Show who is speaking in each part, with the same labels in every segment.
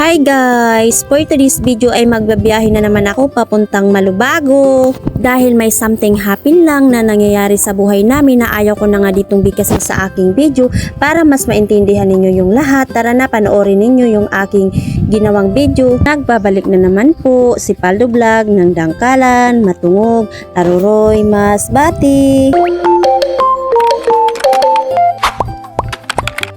Speaker 1: Hi guys! For today's video ay magbabiyahe na naman ako papuntang Malubago. Dahil may something happen lang na nangyayari sa buhay namin na ayaw ko na nga ditong bigkasin sa aking video para mas maintindihan ninyo yung lahat. Tara na, panoorin ninyo yung aking ginawang video. Nagbabalik na naman po si Paldo Vlog ng Dangkalan, Matungog, Aroroy, Masbate.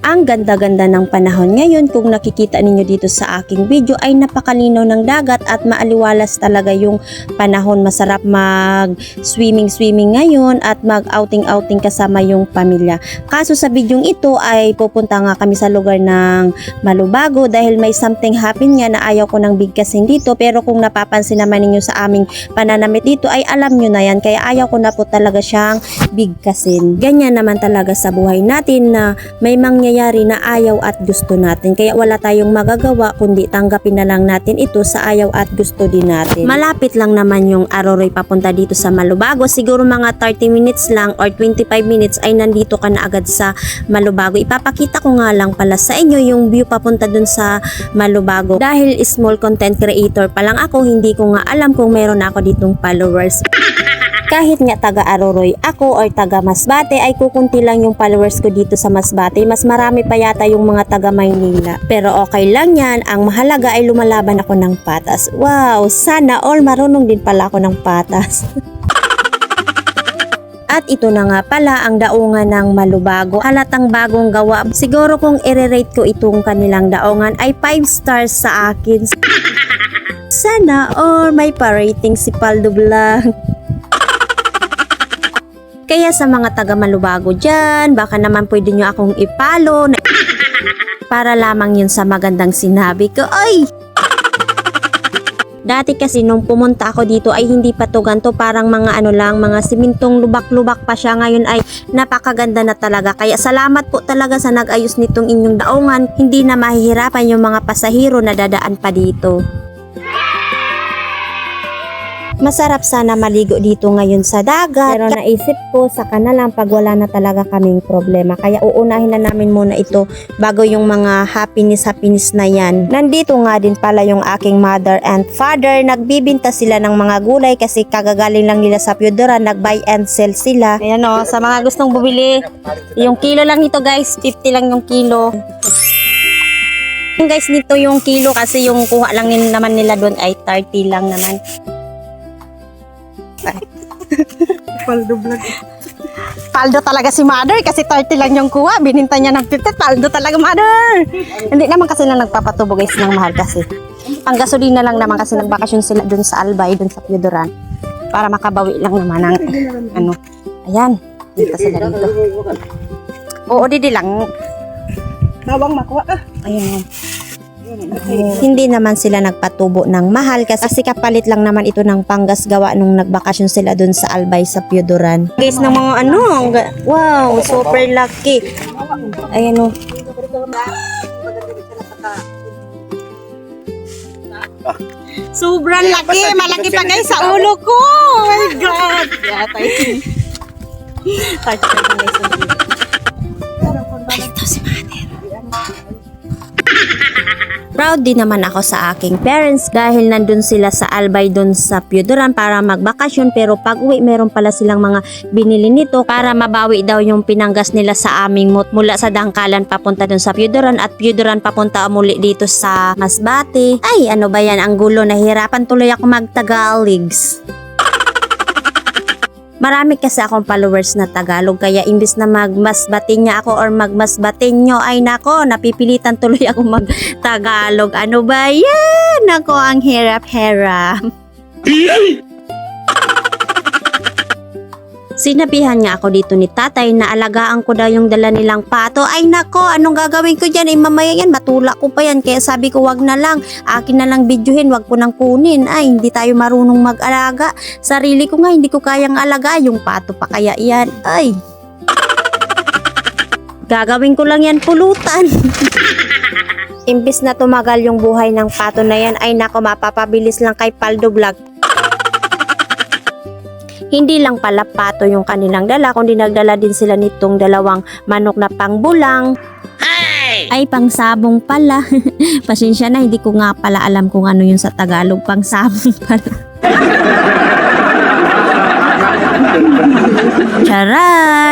Speaker 1: Ang ganda-ganda ng panahon ngayon, kung nakikita ninyo dito sa aking video ay napakalinaw ng dagat at maaliwalas talaga yung panahon. Masarap mag-swimming ngayon at mag-outing kasama yung pamilya. Kaso sa bidyong ito ay pupunta nga kami sa lugar ng Malubago dahil may something happen nga na ayaw ko nang bigkasin dito, pero kung napapansin naman ninyo sa aming pananamit dito ay alam nyo na yan, kaya ayaw ko na po talaga siyang bigkasin. Ganyan naman talaga sa buhay natin na may mangyayari na ayaw at gusto natin, kaya wala tayong magagawa kundi tanggapin na lang natin ito sa ayaw at gusto din natin. Malapit lang naman yung Aroroy papunta dito sa Malubago, siguro mga 30 minutes lang or 25 minutes ay nandito ka na agad sa Malubago. Ipapakita ko nga lang pala sa inyo yung view papunta dun sa Malubago. Dahil small content creator pa lang ako, hindi ko nga alam kung meron ako ditong followers. Kahit nga taga Aroroy ako or taga Masbate ay kukunti lang yung followers ko dito sa Masbate. Mas marami pa yata yung mga taga Maynila. Pero okay lang yan. Ang mahalaga ay lumalaban ako ng patas. Wow! Sana all marunong din pala ako ng patas. At ito na nga pala ang daungan ng Malubago. Halatang bagong gawa. Siguro kung i-rate ko itong kanilang daungan ay 5 stars sa akin. Sana all may pa-rating si Paldo Vlog. Kaya sa mga taga Malubago dyan, baka naman pwede nyo akong ipalo para lamang yun sa magandang sinabi ko. Ay! Dati kasi nung pumunta ako dito ay hindi pa to ganito, parang mga ano lang, mga simintong lubak-lubak pa siya. Ngayon ay napakaganda na talaga. Kaya salamat po talaga sa nag-ayos nitong inyong daungan. Hindi na mahihirapan yung mga pasahero na dadaan pa dito. Masarap sana maligo dito ngayon sa dagat, pero naisip ko saka na lang pag wala na talaga kaming problema. Kaya uunahin na namin muna ito bago yung mga happiness na yan. Nandito nga din pala yung aking mother and father. Nagbibinta sila ng mga gulay kasi kagagaling lang nila sa Piodoran. Nag-buy and sell sila. Ayan o, sa mga gustong bumili, yung kilo lang nito guys, 50 lang yung kilo. Guys, nito yung kilo kasi yung kuha lang naman nila doon ay 30 lang naman.
Speaker 2: Paldo Vlog.
Speaker 1: Paldo talaga si mother kasi 30 lang yung kuha. Bininta niya ng 50. Paldo talaga mother. Hindi naman kasi na nagpapatubo guys ng mahal kasi. Pang gasolina lang naman kasi nagbakasyon sila dun sa Albay, dun sa Piodoran. Para makabawi lang naman ng ano. Ayan. Dito sila dito. Oo, didi lang.
Speaker 2: Bawang makuha ka.
Speaker 1: Ayun. Hindi naman sila nagpatubo ng mahal kasi kapalit lang naman ito ng panggas gawa nung nagbakasyon sila dun sa Albay sa Piodoran. Guys, ng mga ano, wow, super lucky. Ayan o. Sobrang laki, malaki pa guys sa ulo ko. Oh my God. Yeah, 30 guys. Ito si Mother. Proud din naman ako sa aking parents dahil nandun sila sa Albay dun sa Piodoran para magbakasyon, pero pag uwi meron pala silang mga binili nito para mabawi daw yung pinanggas nila sa aming mula sa Dangkalan papunta dun sa Piodoran at Piodoran papunta muli dito sa Masbate. Ay, ano ba yan, ang gulo, nahirapan tuloy ako mag-Tagaligs. Marami kasi akong followers na Tagalog, kaya imbis na magmasbate niya ako or magmasbate nyo, ay nako, napipilitan tuloy ako mag-Tagalog. Ano ba yan? Nako, ang hirap-hirap. Sinabihan nga ako dito ni tatay na alagaan ko daw yung dala nilang pato. Ay nako, anong gagawin ko dyan? Eh mamaya yan, matulak ko pa yan. Kaya sabi ko wag na lang, akin na lang videohin, wag ko nang kunin. Ay, hindi tayo marunong mag-alaga. Sarili ko nga, hindi ko kayang alaga. Yung pato pa kaya yan. Ay, gagawin ko lang yan pulutan. Imbis na tumagal yung buhay ng pato na yan, ay nako, mapapabilis lang kay Paldo Vlog. Hindi lang pala pato yung kanilang dala, kundi nagdala din sila nitong dalawang manok na pangbulang. Hey! Ay, pangsabong pala. Pasensya na, hindi ko nga pala alam kung ano yun sa Tagalog. Pangsabong pala. Tara,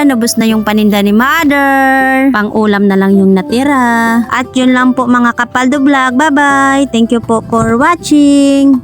Speaker 1: nabos na yung paninda ni Mother. Pang-ulam na lang yung natira. At yun lang po mga Kapaldo Vlog. Bye-bye. Thank you po for watching.